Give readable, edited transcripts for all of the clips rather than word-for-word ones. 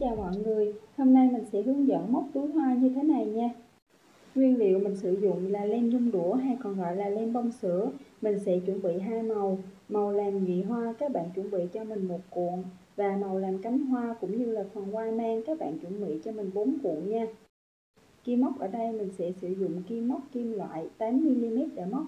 chào mọi người, hôm nay mình sẽ hướng dẫn móc túi hoa như thế này nha. Nguyên liệu mình sử dụng là len nhung đũa hay còn gọi là len bông sữa. Mình sẽ chuẩn bị hai màu, màu làm nhụy hoa các bạn chuẩn bị cho mình 1 cuộn và màu làm cánh hoa cũng như là phần hoa mang các bạn chuẩn bị cho mình 4 cuộn nha. Kim móc ở đây mình sẽ sử dụng kim móc kim loại 8mm để móc.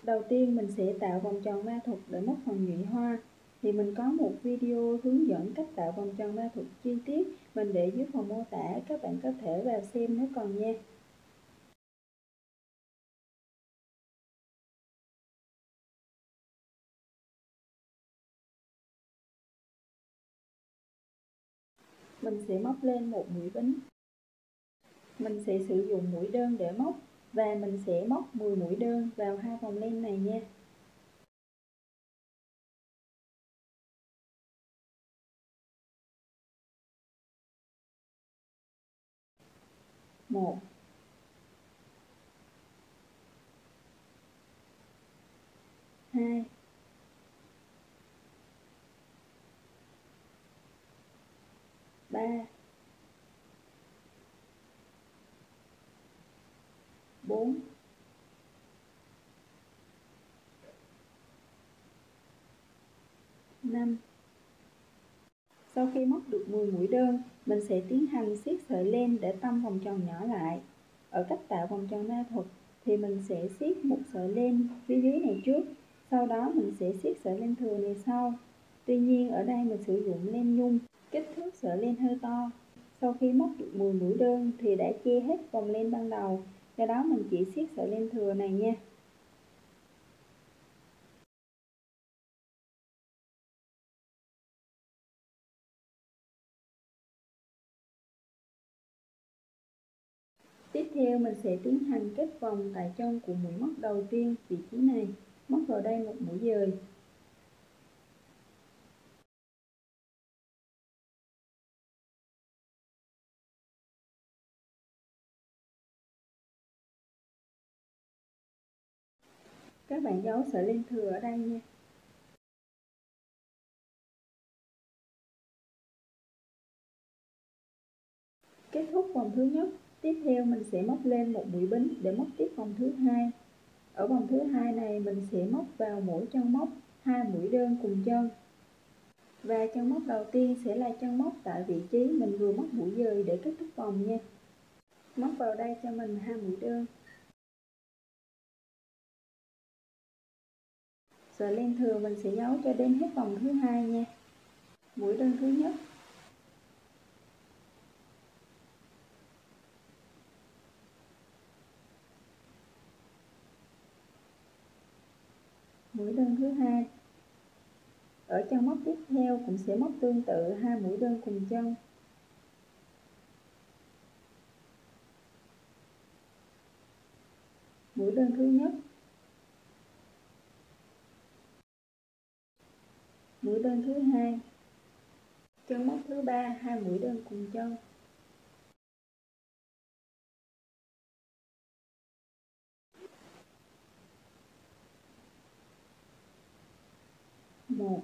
Đầu tiên mình sẽ tạo vòng tròn ma thuật để móc phần nhụy hoa. Thì mình có một video hướng dẫn cách tạo vòng tròn ma thuật chi tiết, mình để dưới phần mô tả, các bạn có thể vào xem nếu còn nha. Mình sẽ móc lên một mũi bính. Mình sẽ sử dụng mũi đơn để móc và mình sẽ móc 10 mũi đơn vào hai vòng len này nha. Một, 2, 3, 4, 5. Sau khi móc được 10 mũi đơn, mình sẽ tiến hành siết sợi len để tăng vòng tròn nhỏ lại. Ở cách tạo vòng tròn ma thuật thì mình sẽ siết một sợi len phía dưới này trước, sau đó mình sẽ siết sợi len thừa này sau. Tuy nhiên ở đây mình sử dụng len nhung, kích thước sợi len hơi to. Sau khi móc được 10 mũi đơn thì đã che hết vòng len ban đầu, do đó mình chỉ siết sợi len thừa này nha. Tiếp theo mình sẽ tiến hành kết vòng tại chân của mũi móc đầu tiên, vị trí này. Móc vào đây một mũi dời. Các bạn giấu sợi len thừa ở đây nha. Kết thúc vòng thứ nhất, tiếp theo mình sẽ móc lên một mũi bính để móc tiếp vòng thứ hai. Ở vòng thứ hai này mình sẽ móc vào mỗi chân móc 2 mũi đơn cùng chân. Và chân móc đầu tiên sẽ là chân móc tại vị trí mình vừa móc mũi dời để kết thúc vòng nha. Móc vào đây cho mình 2 mũi đơn. Sợi len thừa mình sẽ giấu cho đến hết vòng thứ hai nha. Mũi đơn thứ nhất, mũi đơn thứ hai. Ở chân móc tiếp theo cũng sẽ móc tương tự 2 mũi đơn cùng chân. Mũi đơn thứ nhất, mũi đơn thứ hai, chân móc thứ ba 2 mũi đơn cùng chân. Một,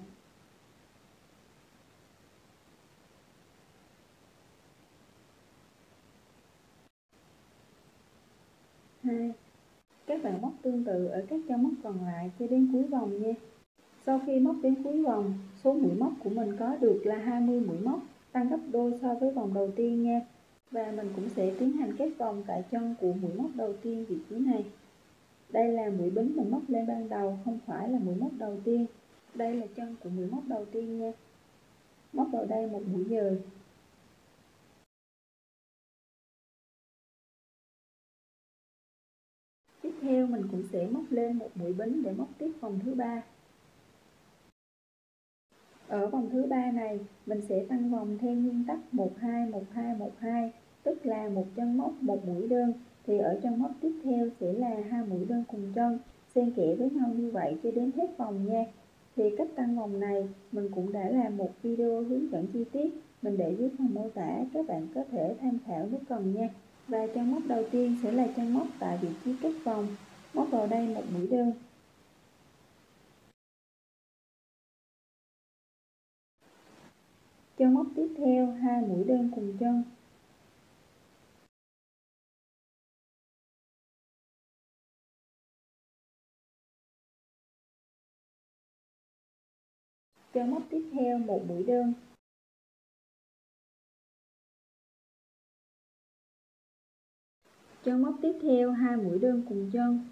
2. Các bạn móc tương tự ở các chân móc còn lại cho đến cuối vòng nha. Sau khi móc đến cuối vòng, số mũi móc của mình có được là 20 mũi móc, tăng gấp đôi so với vòng đầu tiên nha. Và mình cũng sẽ tiến hành kết vòng tại chân của mũi móc đầu tiên vị trí này. Đây là mũi bính mình móc lên ban đầu, không phải là mũi móc đầu tiên. Đây là chân của mũi móc đầu tiên nha. Móc vào đây một mũi dời. Tiếp theo mình cũng sẽ móc lên một mũi bính để móc tiếp vòng thứ ba. Ở vòng thứ ba này, mình sẽ tăng vòng theo nguyên tắc 12 12 12, tức là một chân móc một mũi đơn, thì ở chân móc tiếp theo sẽ là 2 mũi đơn cùng chân, xen kẽ với nhau như vậy cho đến hết vòng nha. Thì cách tăng vòng này mình cũng đã làm một video hướng dẫn chi tiết, mình để dưới phần mô tả, các bạn có thể tham khảo nếu cần nha. Và chân móc đầu tiên sẽ là chân móc tại vị trí kết vòng, móc vào đây một mũi đơn. Chân móc tiếp theo 2 mũi đơn cùng chân. Chân móc tiếp theo 1 mũi đơn. Chân móc tiếp theo 2 mũi đơn cùng chân.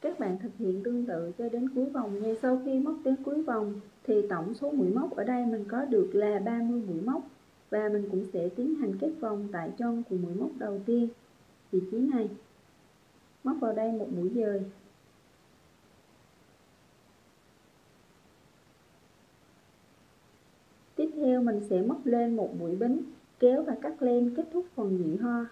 Các bạn thực hiện tương tự cho đến cuối vòng nha. Sau khi móc đến cuối vòng thì tổng số mũi móc ở đây mình có được là 30 mũi móc. Và mình cũng sẽ tiến hành kết vòng tại chân của mũi móc đầu tiên, vị trí này. Móc vào đây một mũi dời. Tiếp theo mình sẽ móc lên một mũi bính, kéo và cắt len kết thúc phần nhị hoa.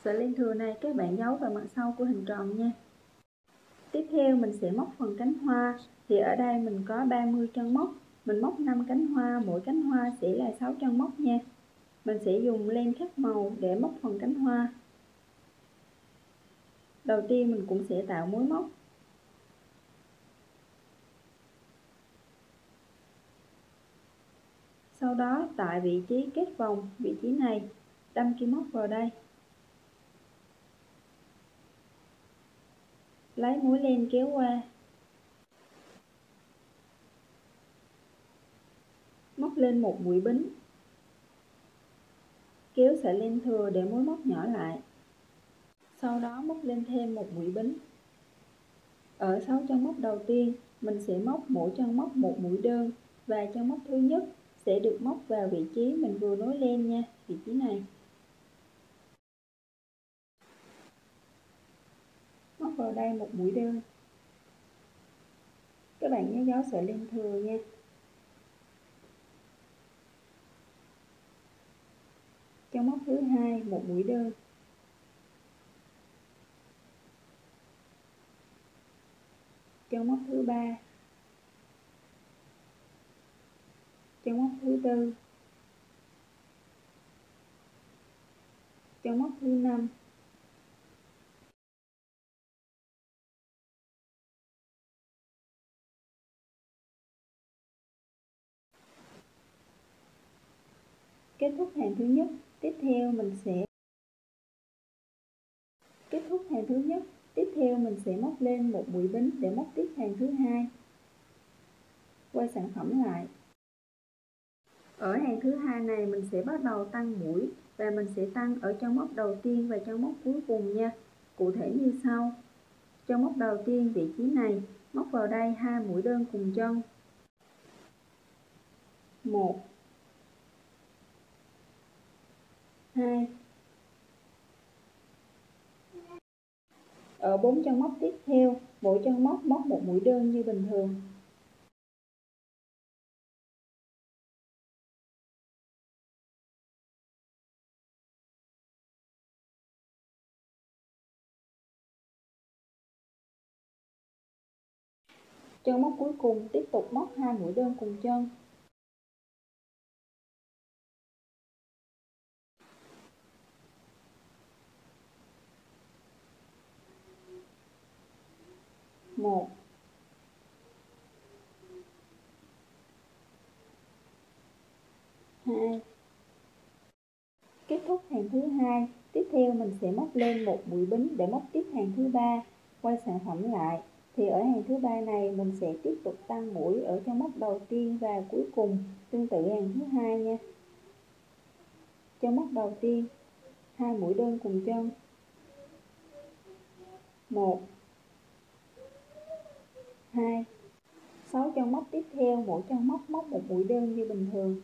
Sợi len thừa này các bạn giấu vào mặt sau của hình tròn nha. Tiếp theo mình sẽ móc phần cánh hoa, thì ở đây mình có 30 chân móc, mình móc 5 cánh hoa, mỗi cánh hoa sẽ là 6 chân móc nha. Mình sẽ dùng len khác màu để móc phần cánh hoa. Đầu tiên mình cũng sẽ tạo mối móc. Sau đó tại vị trí kết vòng, vị trí này, đâm kim móc vào đây. Lấy mũi len kéo qua. Móc lên một mũi bính. Kéo sợi len thừa để mối móc nhỏ lại. Sau đó móc lên thêm một mũi bính. Ở 6 chân móc đầu tiên, mình sẽ móc mỗi chân móc một mũi đơn và chân móc thứ nhất sẽ được móc vào vị trí mình vừa nối len nha, vị trí này. Móc vào đây một mũi đơn. Các bạn nhớ giấu sợi len thừa nha. Chân móc thứ hai một mũi đơn. Chân móc thứ ba. Chân móc thứ tư. Chân móc thứ năm. Kết thúc hàng thứ nhất. Tiếp theo mình sẽ móc lên một mũi bính để móc tiếp hàng thứ hai. Quay sản phẩm lại. Ở hàng thứ hai này mình sẽ bắt đầu tăng mũi và mình sẽ tăng ở chân móc đầu tiên và chân móc cuối cùng nha. Cụ thể như sau. Chân móc đầu tiên vị trí này, móc vào đây 2 mũi đơn cùng chân. 1 2. Ở 4 chân móc tiếp theo, mỗi chân móc móc một mũi đơn như bình thường. Chân móc cuối cùng tiếp tục móc 2 mũi đơn cùng chân. Một 2. Kết thúc hàng thứ hai. Tiếp theo mình sẽ móc lên một mũi bính để móc tiếp hàng thứ ba. Quay sản phẩm lại. Thì ở hàng thứ ba này mình sẽ tiếp tục tăng mũi ở chân móc đầu tiên và cuối cùng, tương tự hàng thứ hai nha. Chân móc đầu tiên, 2 mũi đơn cùng chân. 1 2. 6 chân móc tiếp theo, mỗi chân móc móc một mũi đơn như bình thường.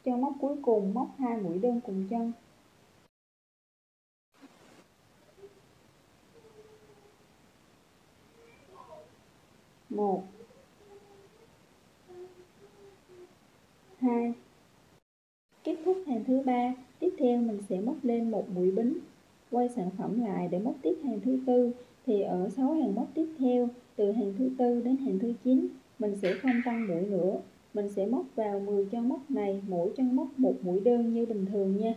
Chân móc cuối cùng móc 2 mũi đơn cùng chân. 1, 2. Kết thúc hàng thứ 3, tiếp theo mình sẽ móc lên một mũi bính, quay sản phẩm lại để móc tiếp hàng thứ 4. Thì ở 6 hàng móc tiếp theo, từ hàng thứ 4 đến hàng thứ 9, mình sẽ không tăng mũi nữa. Mình sẽ móc vào 10 chân móc này, mỗi chân móc một mũi đơn như bình thường nha.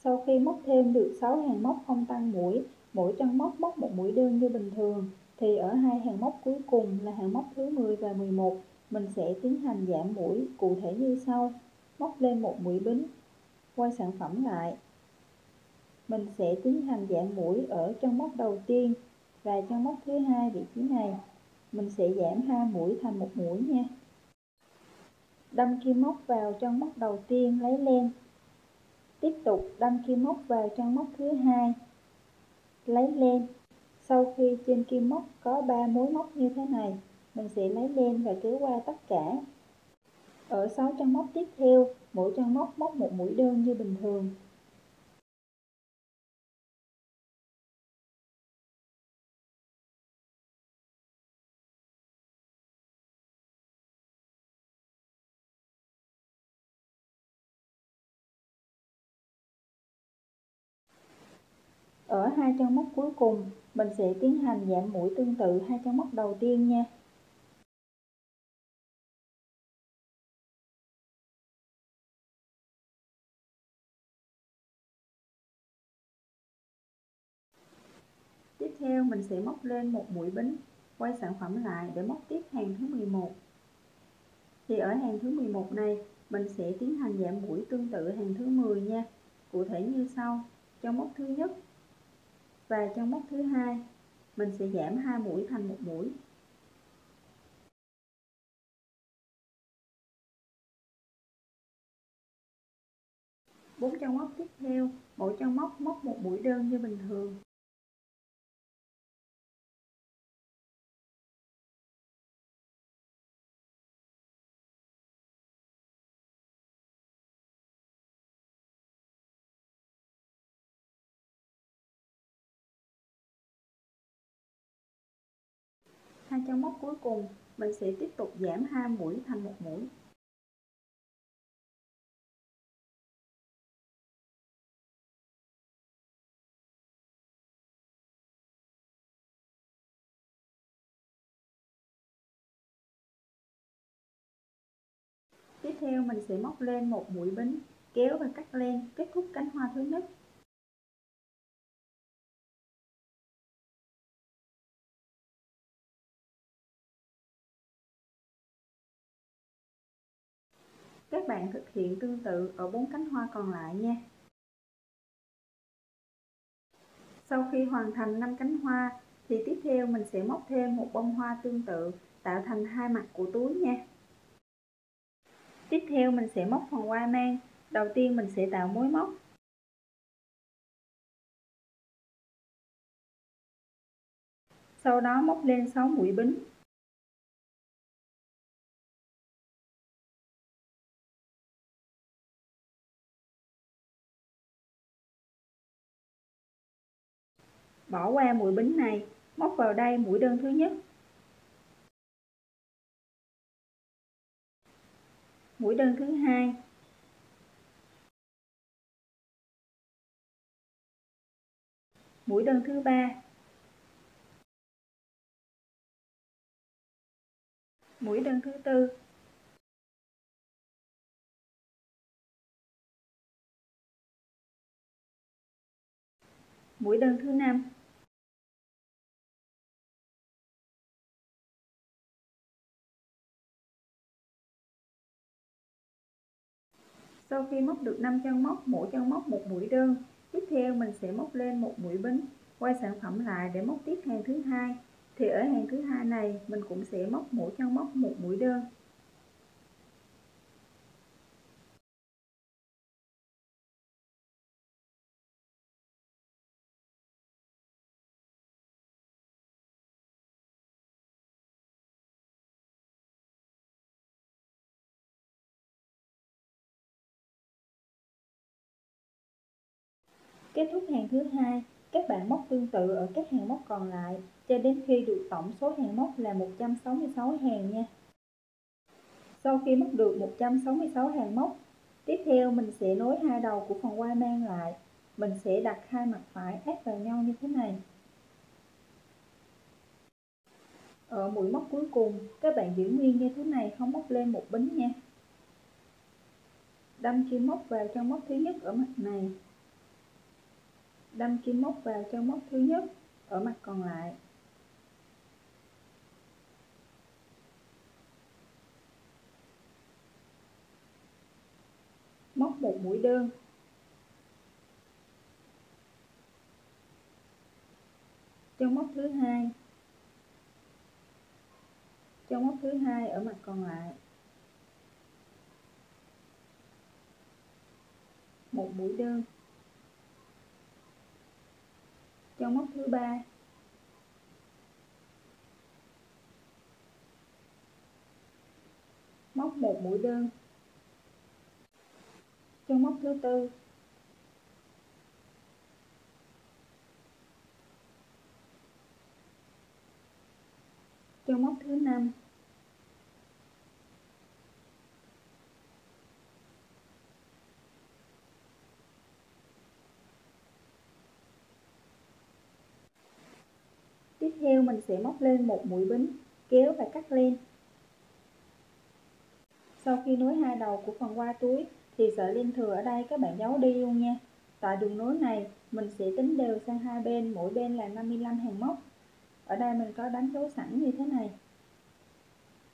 Sau khi móc thêm được 6 hàng móc không tăng mũi, mỗi chân móc móc một mũi đơn như bình thường, thì ở hai hàng móc cuối cùng là hàng móc thứ 10 và 11, mình sẽ tiến hành giảm mũi, cụ thể như sau. Móc lên một mũi bính, quay sản phẩm lại. Mình sẽ tiến hành giảm mũi ở chân móc đầu tiên và chân móc thứ 2 vị trí này. Mình sẽ giảm 2 mũi thành một mũi nha. Đâm kim móc vào chân móc đầu tiên, lấy len. Tiếp tục đâm kim móc vào chân móc thứ 2, lấy len. Sau khi trên kim móc có 3 mối móc như thế này, mình sẽ lấy len và kéo qua tất cả. Ở 6 chân móc tiếp theo, mỗi chân móc móc một mũi đơn như bình thường. Ở hai chân móc cuối cùng, mình sẽ tiến hành giảm mũi tương tự hai chân móc đầu tiên nha. Tiếp theo mình sẽ móc lên một mũi bính, quay sản phẩm lại để móc tiếp hàng thứ 11. Thì ở hàng thứ 11 này, mình sẽ tiến hành giảm mũi tương tự hàng thứ 10 nha. Cụ thể như sau, chân móc thứ nhất và chân móc thứ 2, mình sẽ giảm 2 mũi thành một mũi. Bốn chân móc tiếp theo, mỗi chân móc móc một mũi đơn như bình thường. Hai chân móc cuối cùng, mình sẽ tiếp tục giảm 2 mũi thành một mũi. Tiếp theo mình sẽ móc lên một mũi bính, kéo và cắt len, kết thúc cánh hoa thứ nhất. Các bạn thực hiện tương tự ở 4 cánh hoa còn lại nha. Sau khi hoàn thành 5 cánh hoa, thì tiếp theo mình sẽ móc thêm một bông hoa tương tự, tạo thành hai mặt của túi nha. Tiếp theo mình sẽ móc phần hoa mang. Đầu tiên mình sẽ tạo mối móc. Sau đó móc lên 6 mũi bính. Bỏ qua mũi bính này, móc vào đây mũi đơn thứ nhất. Mũi đơn thứ hai. Mũi đơn thứ ba. Mũi đơn thứ tư. Mũi đơn thứ 5. Sau khi móc được 5 chân móc, mỗi chân móc một mũi đơn, tiếp theo mình sẽ móc lên một mũi bính, quay sản phẩm lại để móc tiếp hàng thứ hai. Thì ở hàng thứ hai này mình cũng sẽ móc mỗi chân móc một mũi đơn. Kết thúc hàng thứ hai, các bạn móc tương tự ở các hàng móc còn lại cho đến khi được tổng số hàng móc là 166 hàng nha. Sau khi móc được 166 hàng móc, tiếp theo mình sẽ nối hai đầu của phần quai mang lại. Mình sẽ đặt hai mặt phải áp vào nhau như thế này. Ở mũi móc cuối cùng, các bạn giữ nguyên như thế này, không móc lên một bính nha. Đâm kim móc vào trong móc thứ nhất ở mặt này. Đâm kim móc vào trong móc thứ nhất ở mặt còn lại. Móc một mũi đơn. Trong móc thứ hai. Trong móc thứ hai ở mặt còn lại. Một mũi đơn. Trong móc thứ ba. Móc một mũi đơn. Trong móc thứ tư. Trong móc thứ năm. Tiếp theo mình sẽ móc lên một mũi bính, kéo và cắt len. Sau khi nối hai đầu của phần quai túi thì sợi len thừa ở đây các bạn giấu đi luôn nha. Tại đường nối này mình sẽ tính đều sang hai bên, mỗi bên là 55 hàng móc. Ở đây mình có đánh dấu sẵn như thế này.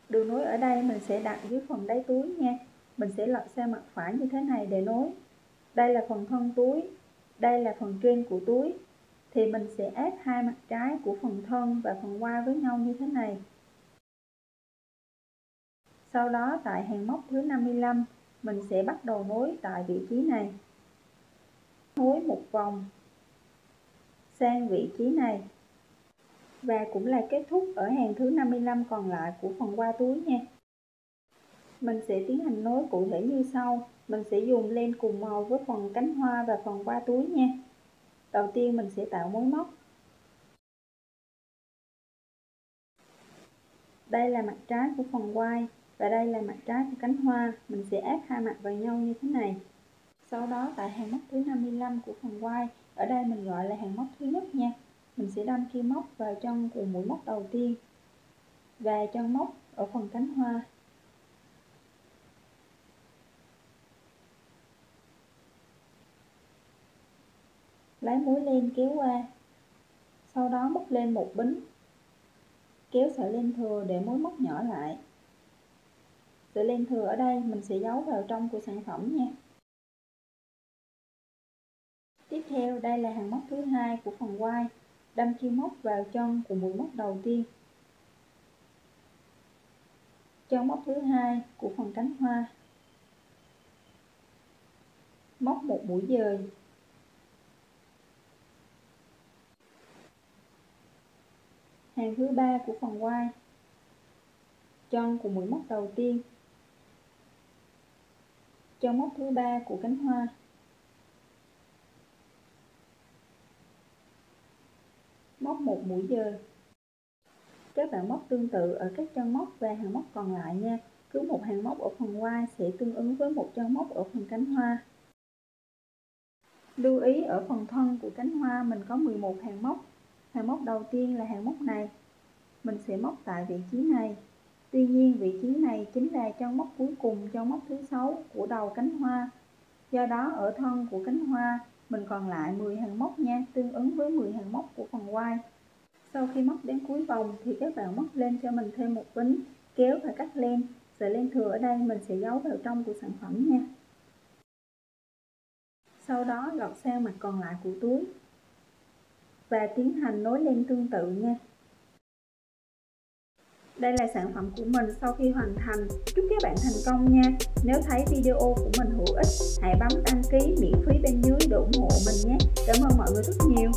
Đường nối ở đây mình sẽ đặt dưới phần đáy túi nha. Mình sẽ lật sang mặt phải như thế này để nối. Đây là phần thân túi, đây là phần trên của túi. Thì mình sẽ áp hai mặt trái của phần thân và phần quai với nhau như thế này. Sau đó tại hàng móc thứ 55, mình sẽ bắt đầu nối tại vị trí này. Nối một vòng sang vị trí này. Và cũng là kết thúc ở hàng thứ 55 còn lại của phần quai túi nha. Mình sẽ tiến hành nối cụ thể như sau. Mình sẽ dùng len cùng màu với phần cánh hoa và phần quai túi nha. Đầu tiên mình sẽ tạo mối móc. Đây là mặt trái của phần quai và đây là mặt trái của cánh hoa. Mình sẽ áp hai mặt vào nhau như thế này. Sau đó tại hàng móc thứ 55 của phần quai, ở đây mình gọi là hàng móc thứ nhất nha. Mình sẽ đâm kim móc vào trong của mũi móc đầu tiên và chân móc ở phần cánh hoa. Lấy mũi len kéo qua. Sau đó móc lên một bính. Kéo sợi len thừa để mối móc nhỏ lại. Sợi len thừa ở đây mình sẽ giấu vào trong của sản phẩm nha. Tiếp theo đây là hàng móc thứ hai của phần quai. Đâm kim móc vào chân của mũi móc đầu tiên. Chân móc thứ hai của phần cánh hoa. Móc một mũi dời. Hàng thứ ba của phần quai. Chân của mũi móc đầu tiên. Chân móc thứ ba của cánh hoa. Móc một mũi dời. Các bạn móc tương tự ở các chân móc và hàng móc còn lại nha. Cứ một hàng móc ở phần quai sẽ tương ứng với một chân móc ở phần cánh hoa. Lưu ý ở phần thân của cánh hoa mình có 11 hàng móc. Hàng móc đầu tiên là hàng móc này. Mình sẽ móc tại vị trí này. Tuy nhiên vị trí này chính là chân móc cuối cùng, chân móc thứ 6 của đầu cánh hoa. Do đó ở thân của cánh hoa mình còn lại 10 hàng móc nha, tương ứng với 10 hàng móc của phần quai. Sau khi móc đến cuối vòng thì các bạn móc lên cho mình thêm một bính, kéo và cắt len. Sợi len thừa ở đây mình sẽ giấu vào trong của sản phẩm nha. Sau đó lọt sang mặt còn lại của túi và tiến hành nối len tương tự nha. Đây là sản phẩm của mình sau khi hoàn thành. Chúc các bạn thành công nha. Nếu thấy video của mình hữu ích, hãy bấm đăng ký miễn phí bên dưới để ủng hộ mình nhé. Cảm ơn mọi người rất nhiều.